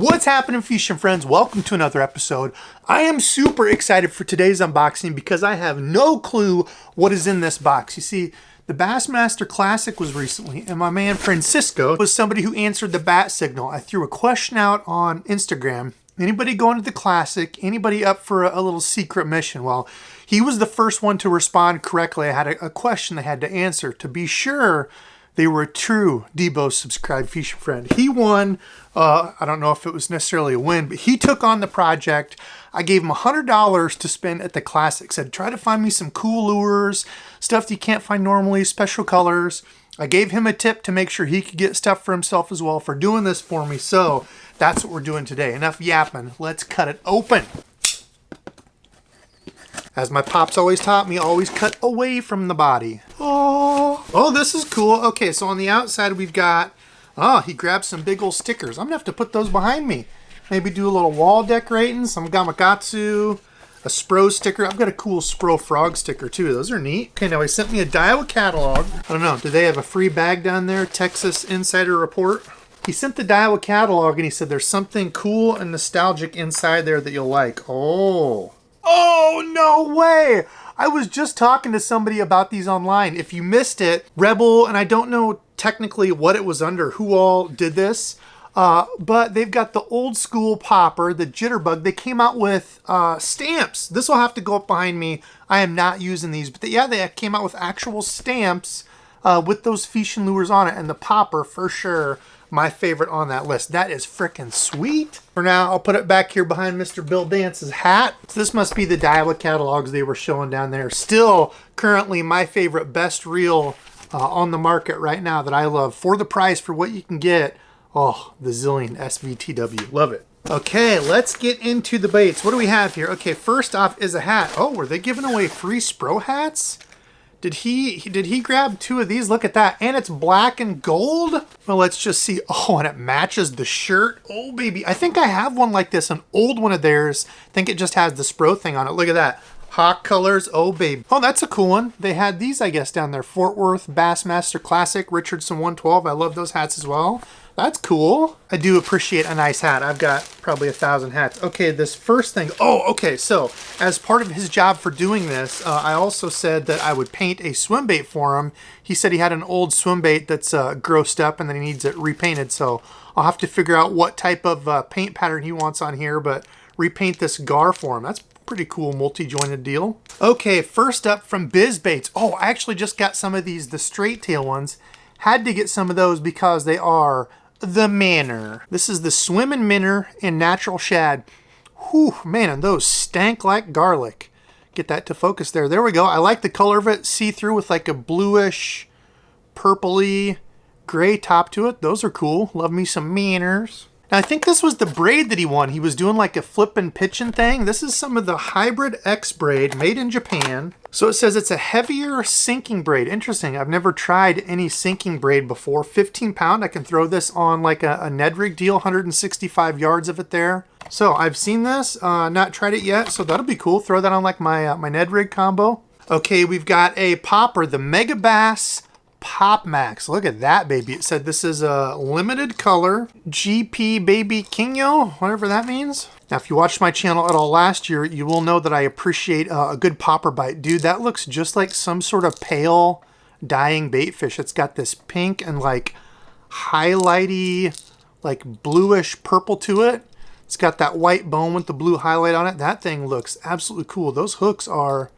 What's happening, fishing friends? Welcome to another episode. I am super excited for today's unboxing because I have no clue what is in this box. You see, the Bassmaster Classic was recently, and my man Francisco was somebody who answered the bat signal. I threw a question out on Instagram. Anybody going to the Classic? Anybody up for a little secret mission? Well, he was the first one to respond correctly. I had a question they had to answer to be sure they were a true DEBO'S subscribed fishing friend. He won. I don't know if it was necessarily a win, but he took on the project. I gave him $100 to spend at the Classic. Said, try to find me some cool lures, stuff that you can't find normally, special colors. I gave him a tip to make sure he could get stuff for himself as well for doing this for me. So that's what we're doing today. Enough yapping. Let's cut it open. As my pops always taught me, always cut away from the body. Oh, this is cool. Okay, so on the outside we've got, he grabbed some big old stickers. I'm gonna have to put those behind me. Maybe do a little wall decorating, some Gamakatsu, a Spro sticker. I've got a cool Spro frog sticker too. Those are neat. Okay, now he sent me a Daiwa catalog. I don't know, do they have a free bag down there? Texas Insider Report. He sent the Daiwa catalog and he said there's something cool and nostalgic inside there that you'll like. Oh, no way! I was just talking to somebody about these online. If you missed it, Rebel, and I don't know technically what it was under, who all did this, but they've got the old school popper, the jitterbug. They came out with stamps. This will have to go up behind me. I am not using these, but yeah, they came out with actual stamps with those fishing lures on it, and the popper for sure. My favorite on that list. That is frickin' sweet. For now, I'll put it back here behind Mr. Bill Dance's hat. So this must be the Daiwa catalogs they were showing down there. Still, currently, my favorite best reel on the market right now that I love. For the price, for what you can get. Oh, the Zillion SVTW. Love it. Okay, let's get into the baits. What do we have here? Okay, first off is a hat. Oh, were they giving away free Spro hats? Did he grab two of these? Look at that. And it's black and gold. Well, let's just see. Oh, and it matches the shirt. Oh, baby. I think I have one like this, an old one of theirs. I think it just has the Spro thing on it. Look at that. Hawk colors. Oh, baby. Oh, that's a cool one. They had these, I guess, down there. Fort Worth Bassmaster Classic, Richardson 112. I love those hats as well. That's cool. I do appreciate a nice hat. I've got probably 1,000 hats. Okay, this first thing. Oh, okay. So as part of his job for doing this, I also said that I would paint a swim bait for him. He said he had an old swim bait that's grossed up and then he needs it repainted. So I'll have to figure out what type of paint pattern he wants on here, but repaint this gar for him. That's pretty cool multi-jointed deal. Okay, first up from Bis Baits. Oh, I actually just got some of these, the straight tail ones. Had to get some of those because they are the minnow. This is the Swimmin' Minnow in natural shad. Whew, man, and those stank like garlic. Get that to focus there. There we go. I like the color of it. See-through with like a bluish, purpley, gray top to it. Those are cool. Love me some minnows. Now, I think this was the braid that he won. He was doing like a flippin' pitchin' thing. This is some of the Hybrid X braid made in Japan. So it says it's a heavier sinking braid. Interesting. I've never tried any sinking braid before. 15 pound. I can throw this on like a Ned rig deal. 165 yards of it there. So I've seen this, not tried it yet. So that'll be cool. Throw that on like my Ned rig combo. Okay, we've got a popper, the Mega Bass Pop Max. Look at that, baby. It said this is a limited color GP Baby Kinyo, whatever that means. Now, if you watched my channel at all last year, you will know that I appreciate a good popper bite. Dude, that looks just like some sort of pale dying bait fish. It's got this pink and like highlighty, like bluish purple to it. It's got that white bone with the blue highlight on it. That thing looks absolutely cool. Those hooks are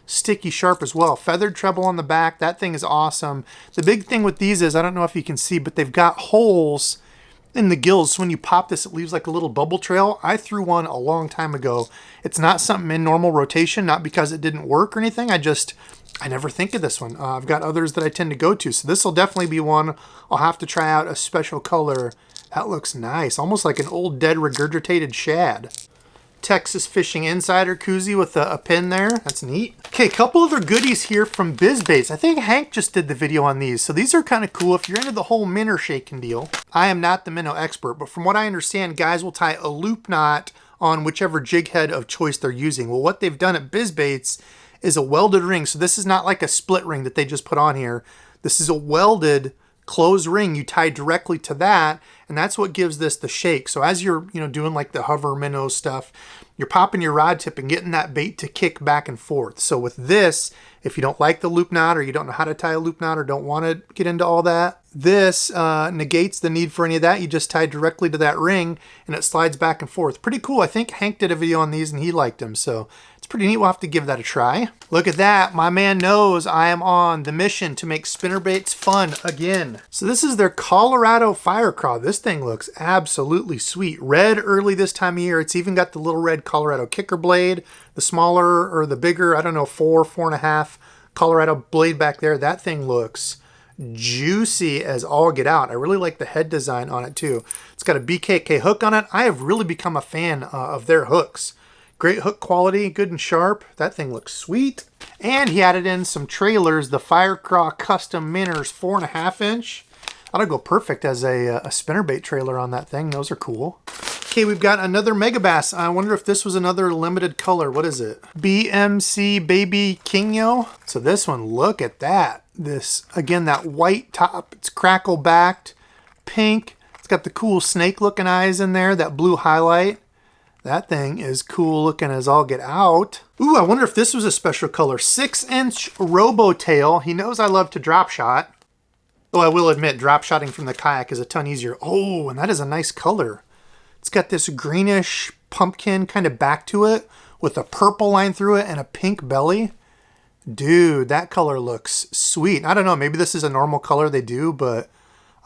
sticky sharp as well. Feathered treble on the back. That thing is awesome. The big thing with these is, I don't know if you can see, but they've got holes in the gills. So when you pop this, it leaves like a little bubble trail. I threw one a long time ago. It's not something in normal rotation, not because it didn't work or anything. I never think of this one. I've got others that I tend to go to. So this will definitely be one. I'll have to try out a special color. That looks nice. Almost like an old dead regurgitated shad. Texas Fishing Insider koozie with a pin there. That's neat. Okay, a couple other goodies here from Bis Baits. I think Hank just did the video on these. So these are kind of cool if you're into the whole minnow shaking deal. I am not the minnow expert, but from what I understand, guys will tie a loop knot on whichever jig head of choice they're using. Well, what they've done at Bis Baits is a welded ring. So this is not like a split ring that they just put on here. This is a welded closed ring you tie directly to that, and that's what gives this the shake. So as you're, doing like the hover minnow stuff, you're popping your rod tip and getting that bait to kick back and forth. So with this, if you don't like the loop knot, or you don't know how to tie a loop knot, or don't want to get into all that, this negates the need for any of that. You just tie directly to that ring and it slides back and forth. Pretty cool. I think Hank did a video on these and he liked them, so it's pretty neat. We'll have to give that a try. Look at that. My man knows I am on the mission to make spinnerbaits fun again. So this is their Colorado Fire Craw. This thing looks absolutely sweet. Red early this time of year. It's even got the little red Colorado kicker blade, the smaller or the bigger, I don't know, 4.5 Colorado blade back there. That thing looks juicy as all get out. I really like the head design on it too. It's got a BKK hook on it. I have really become a fan of their hooks. Great hook quality, good and sharp. That thing looks sweet. And he added in some trailers, the Fire Craw Custom Minners 4.5 inch. That'll go perfect as a spinnerbait trailer on that thing. Those are cool. Okay, we've got another Megabass. I wonder if this was another limited color. What is it? BMC Baby Kingo. So this one, look at that. This, again, that white top. It's crackle backed, pink. It's got the cool snake looking eyes in there, that blue highlight. That thing is cool looking as all get out. Ooh, I wonder if this was a special color. 6-inch Robotail. He knows I love to drop shot. Though I will admit, drop shotting from the kayak is a ton easier. Oh, and that is a nice color. It's got this greenish pumpkin kind of back to it with a purple line through it and a pink belly. Dude, that color looks sweet. I don't know, maybe this is a normal color they do, but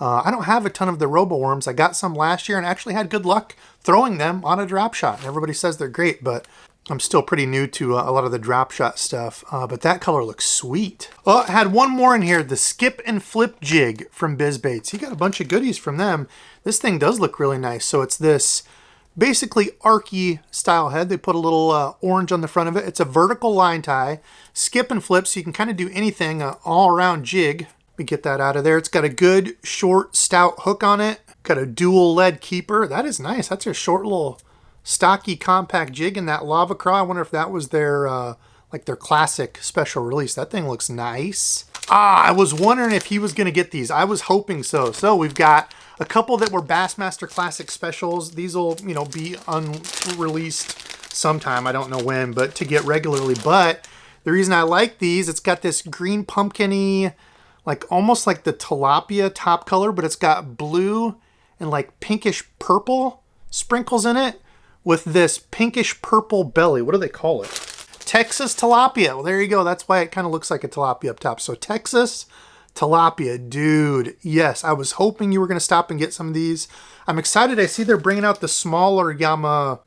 I don't have a ton of the Robo Worms. I got some last year and actually had good luck throwing them on a drop shot. Everybody says they're great, but I'm still pretty new to a lot of the drop shot stuff. But that color looks sweet. Oh, I had one more in here, the Skip and Flip Jig from Bis Baits. You got a bunch of goodies from them. This thing does look really nice. So it's this basically archy style head. They put a little orange on the front of it. It's a vertical line tie, skip and flip, so you can kind of do anything, all around jig. Let me get that out of there. It's got a good short stout hook on it. Got a dual lead keeper. That is nice. That's a short little stocky compact jig in that Lava Craw. I wonder if that was their like their classic special release. That thing looks nice. I was wondering if he was going to get these. I was hoping so. So we've got a couple that were Bassmaster Classic specials. These will, be unreleased sometime. I don't know when, but to get regularly. But the reason I like these, it's got this green pumpkin-y, like almost like the tilapia top color, but it's got blue and like pinkish purple sprinkles in it with this pinkish purple belly. What do they call it? Texas tilapia. Well, there you go. That's why it kind of looks like a tilapia up top. So Texas tilapia, dude. Yes, I was hoping you were going to stop and get some of these. I'm excited. I see they're bringing out the smaller Yamamoto,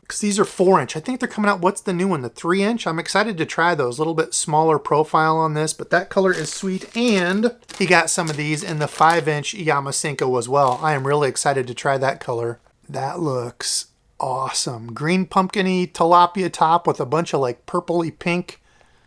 because these are 4-inch. I think they're coming out, what's the new one? The 3-inch? I'm excited to try those. A little bit smaller profile on this, but that color is sweet. And he got some of these in the 5-inch Yamasenko as well. I am really excited to try that color. That looks awesome. Green pumpkin-y tilapia top with a bunch of like purpley pink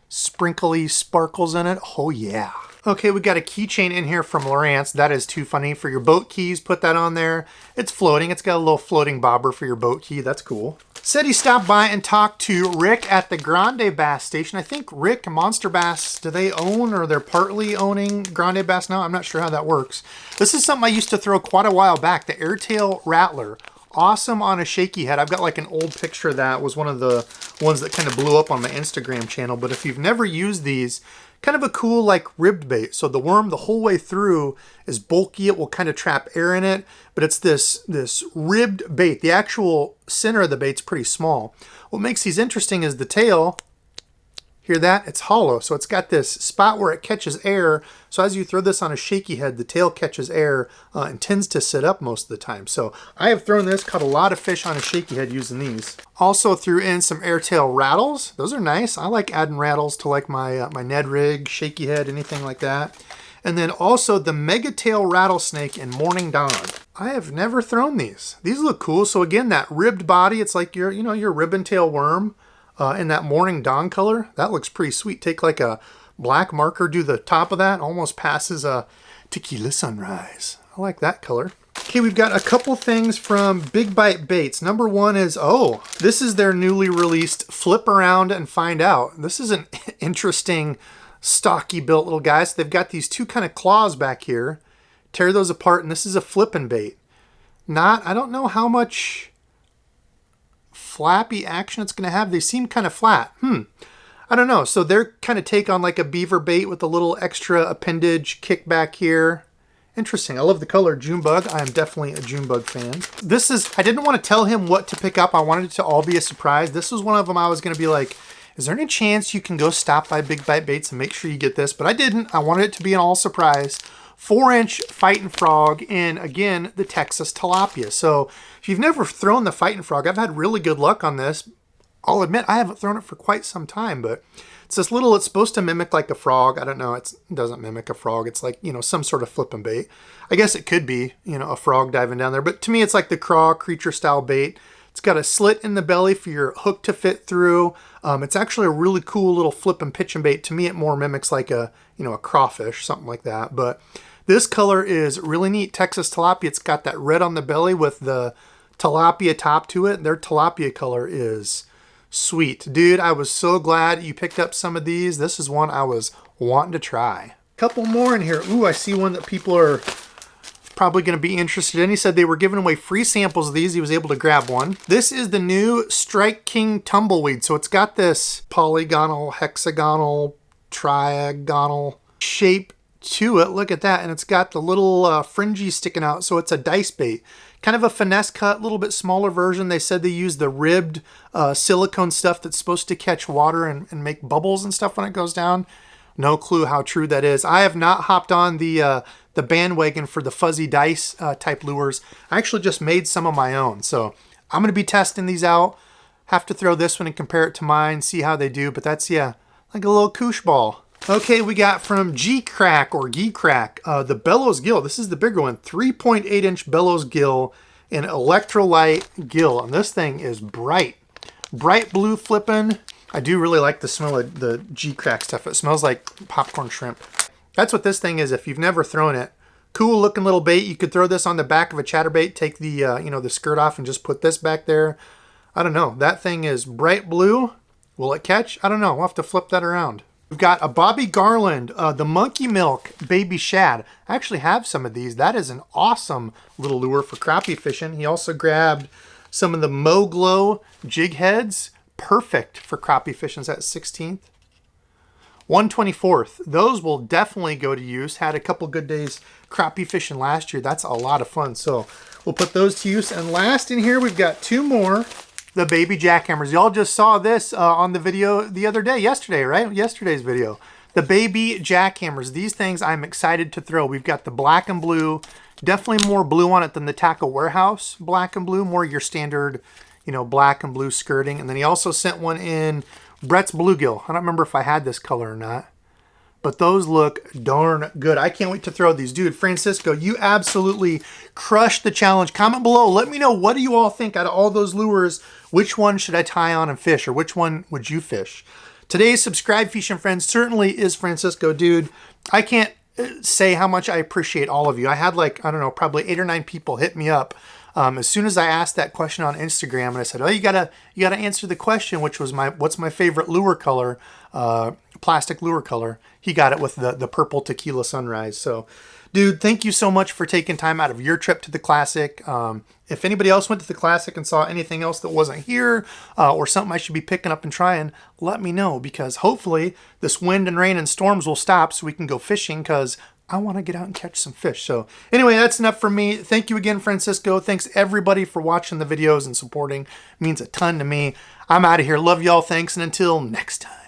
sprinkly sparkles in it. Oh yeah. Okay, we got a keychain in here from Lawrence. That is too funny. For your boat keys, put that on there. It's floating. It's got a little floating bobber for your boat key. That's cool. Said he stopped by and talked to Rick at the Grande Bass station. I think Rick and Monster Bass, do they own, or they're partly owning Grande Bass now? I'm not sure how that works. This is something I used to throw quite a while back, the Airtail Rattler. Awesome on a shaky head. I've got like an old picture of that. It was one of the ones that kind of blew up on my Instagram channel. But if you've never used these, kind of a cool like ribbed bait. So the worm the whole way through is bulky. It will kind of trap air in it, but it's this ribbed bait. The actual center of the bait's pretty small. What makes these interesting is the tail. Hear that? It's hollow. So it's got this spot where it catches air. So as you throw this on a shaky head, the tail catches air and tends to sit up most of the time. So I have thrown this, caught a lot of fish on a shaky head using these. Also threw in some Airtail rattles. Those are nice. I like adding rattles to like my Ned rig, shaky head, anything like that. And then also the Megatail Rattlesnake in Morning Dawn. I have never thrown these. These look cool. So again, that ribbed body, it's like your ribbon tail worm. In that Morning Dawn color, that looks pretty sweet. Take like a black marker, do the top of that, almost passes a tequila sunrise. I like that color. Okay, we've got a couple things from Big Bite Baits. Number one is, this is their newly released Flip Around and Find Out. This is an interesting stocky built little guys. So they've got these two kind of claws back here. Tear those apart, and this is a flipping bait. I don't know how much flappy action it's going to have. They seem kind of flat. I don't know. So they're kind of take on like a beaver bait with a little extra appendage kick back here. Interesting. I love the color June bug. I am definitely a June bug fan. I didn't want to tell him what to pick up. I wanted it to all be a surprise. This was one of them I was going to be like, is there any chance you can go stop by Big Bite Baits and make sure you get this? But I didn't. I wanted it to be an all surprise. 4-inch fighting frog in, again, the Texas tilapia. So if you've never thrown the fighting frog, I've had really good luck on this. I'll admit I haven't thrown it for quite some time, but it's this little, it's supposed to mimic like a frog. I don't know, it doesn't mimic a frog. It's like, you know, some sort of flipping bait. I guess it could be, you know, a frog diving down there, but to me it's like the craw creature style bait. It's got a slit in the belly for your hook to fit through. It's actually a really cool little flip and pitch and bait. To me, it more mimics like a, you know, a crawfish, something like that. But this color is really neat. Texas tilapia. It's got that red on the belly with the tilapia top to it. Their tilapia color is sweet. Dude, I was so glad you picked up some of these. This is one I was wanting to try. Couple more in here. Ooh, I see one that people are probably going to be interested in. He said they were giving away free samples of these. He was able to grab one. This is the new Strike King Tumbleweed. So it's got this polygonal, hexagonal, triagonal shape to it. Look at that. And it's got the little fringy sticking out. So it's a dice bait. Kind of a finesse cut, a little bit smaller version. They said they use the ribbed silicone stuff that's supposed to catch water and make bubbles and stuff when it goes down. No clue how true that is. I have not hopped on the bandwagon for the fuzzy dice type lures. I actually just made some of my own. So I'm going to be testing these out. Have to throw this one and compare it to mine, see how they do. But that's, yeah, like a little koosh ball. Okay, we got from G-Crack or G-Crack, the Bellows gill. This is the bigger one, 3.8-inch Bellows gill, an electrolyte gill. And this thing is bright blue flipping. I do really like the smell of the G-Crack stuff. It smells like popcorn shrimp. That's what this thing is if you've never thrown it. Cool looking little bait. You could throw this on the back of a chatterbait, take the, you know, the skirt off and just put this back there. I don't know. That thing is bright blue. Will it catch? I don't know. We'll have to flip that around. We've got a Bobby Garland, the Monkey Milk Baby Shad. I actually have some of these. That is an awesome little lure for crappie fishing. He also grabbed some of the Mo-Glow jig heads. Perfect for crappie fishing. Is that 16th? 1/24th. Those will definitely go to use. Had a couple good days crappie fishing last year. That's a lot of fun. So we'll put those to use. And last in here, we've got two more. The baby jackhammers. Y'all just saw this on the video the other day, yesterday, right? Yesterday's video. The baby jackhammers. These things I'm excited to throw. We've got the black and blue. Definitely more blue on it than the Tackle Warehouse black and blue. More your standard, you know, black and blue skirting. And then he also sent one in Brett's bluegill. I don't remember if I had this color or not. But those look darn good. I can't wait to throw these. Dude, Francisco, you absolutely crushed the challenge. Comment below. Let me know, what do you all think out of all those lures? Which one should I tie on and fish? Or which one would you fish? Today's subscribe fishing friend certainly is Francisco. Dude, I can't say how much I appreciate all of you. I had like, I don't know, probably 8 or 9 people hit me up as soon as I asked that question on Instagram, and I said, oh, you gotta answer the question, which was what's my favorite lure color, plastic lure color. He got it with the purple tequila sunrise. So, dude, thank you so much for taking time out of your trip to the Classic. If anybody else went to the Classic and saw anything else that wasn't here or something I should be picking up and trying, let me know, because hopefully this wind and rain and storms will stop so we can go fishing, because I want to get out and catch some fish. So anyway, that's enough for me. Thank you again, Francisco. Thanks everybody for watching the videos and supporting. It means a ton to me. I'm out of here. Love y'all. Thanks. And until next time.